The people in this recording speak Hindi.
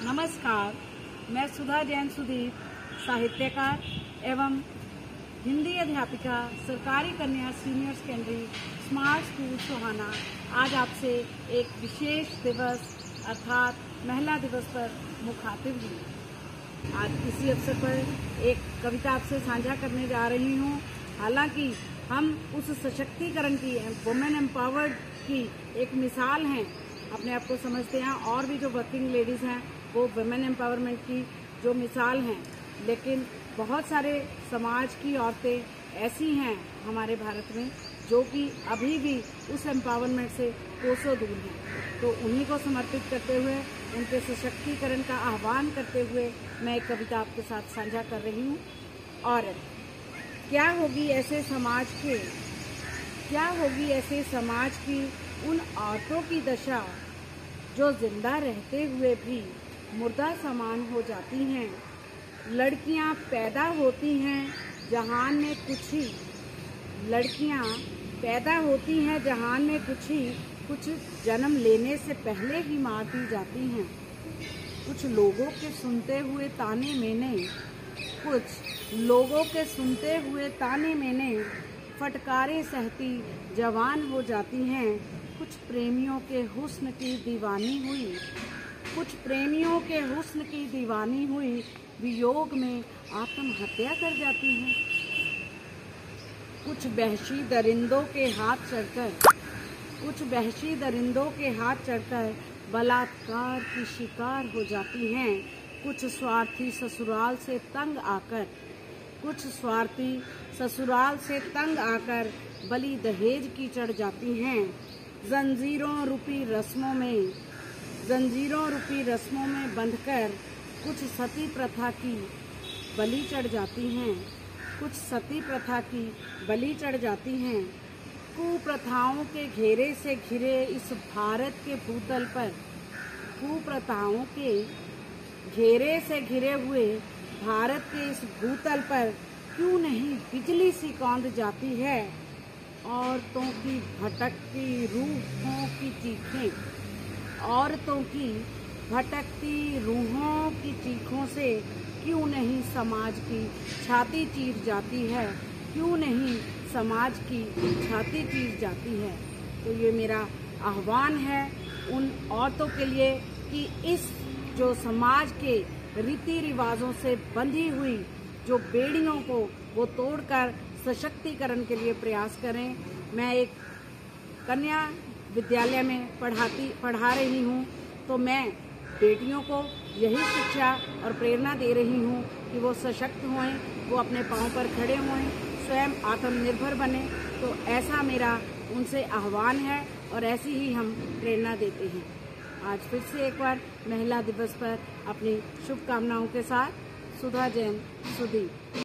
नमस्कार, मैं सुधा जैन सुदीप, साहित्यकार एवं हिंदी अध्यापिका, सरकारी कन्या सीनियर सेकेंडरी स्मार्ट स्कूल सोहाना, आज आपसे एक विशेष दिवस अर्थात महिला दिवस पर मुखातिब हुई। आज इसी अवसर पर एक कविता आपसे साझा करने जा रही हूँ। हालांकि हम उस सशक्तिकरण की, वुमेन एम्पावर्ड की एक मिसाल हैं, अपने आप को समझते हैं, और भी जो वर्किंग लेडीज़ हैं वो वुमेन एम्पावरमेंट की जो मिसाल हैं, लेकिन बहुत सारे समाज की औरतें ऐसी हैं हमारे भारत में जो कि अभी भी उस एम्पावरमेंट से कोसों दूर हैं। तो उन्हीं को समर्पित करते हुए, उनके सशक्तिकरण का आह्वान करते हुए मैं एक कविता आपके साथ साझा कर रही हूँ। और क्या होगी ऐसे समाज की उन औरतों की दशा जो जिंदा रहते हुए भी मुर्दा समान हो जाती हैं। लड़कियां पैदा होती हैं जहान में कुछ जन्म लेने से पहले ही मार दी जाती हैं। कुछ लोगों के सुनते हुए ताने मैंने फटकारे सहती जवान हो जाती हैं। कुछ प्रेमियों के हुस्न की दीवानी हुई वियोग में आत्महत्या कर जाती हैं। कुछ वहशी दरिंदों के हाथ चढ़कर बलात्कार की शिकार हो जाती हैं। कुछ स्वार्थी ससुराल से तंग आकर बलि दहेज की चढ़ जाती हैं। जंजीरों रूपी रस्मों में बंधकर कुछ सती प्रथा की बलि चढ़ जाती हैं। कुप्रथाओं के घेरे से घिरे इस भारत के भूतल पर क्यों नहीं बिजली सी कौंध जाती है। औरतों की भटकती रूहों की चीखों से क्यों नहीं समाज की छाती चीर जाती है। तो ये मेरा आह्वान है उन औरतों के लिए कि इस जो समाज के रीति रिवाजों से बंधी हुई जो बेड़ियों को वो तोड़कर सशक्तिकरण के लिए प्रयास करें। मैं एक कन्या विद्यालय में पढ़ा रही हूँ, तो मैं बेटियों को यही शिक्षा और प्रेरणा दे रही हूँ कि वो सशक्त होएं, वो अपने पांव पर खड़े होएं, स्वयं आत्मनिर्भर बने। तो ऐसा मेरा उनसे आह्वान है और ऐसी ही हम प्रेरणा देते हैं। आज फिर से एक बार महिला दिवस पर अपनी शुभकामनाओं के साथ सुधा जैन सुदीप।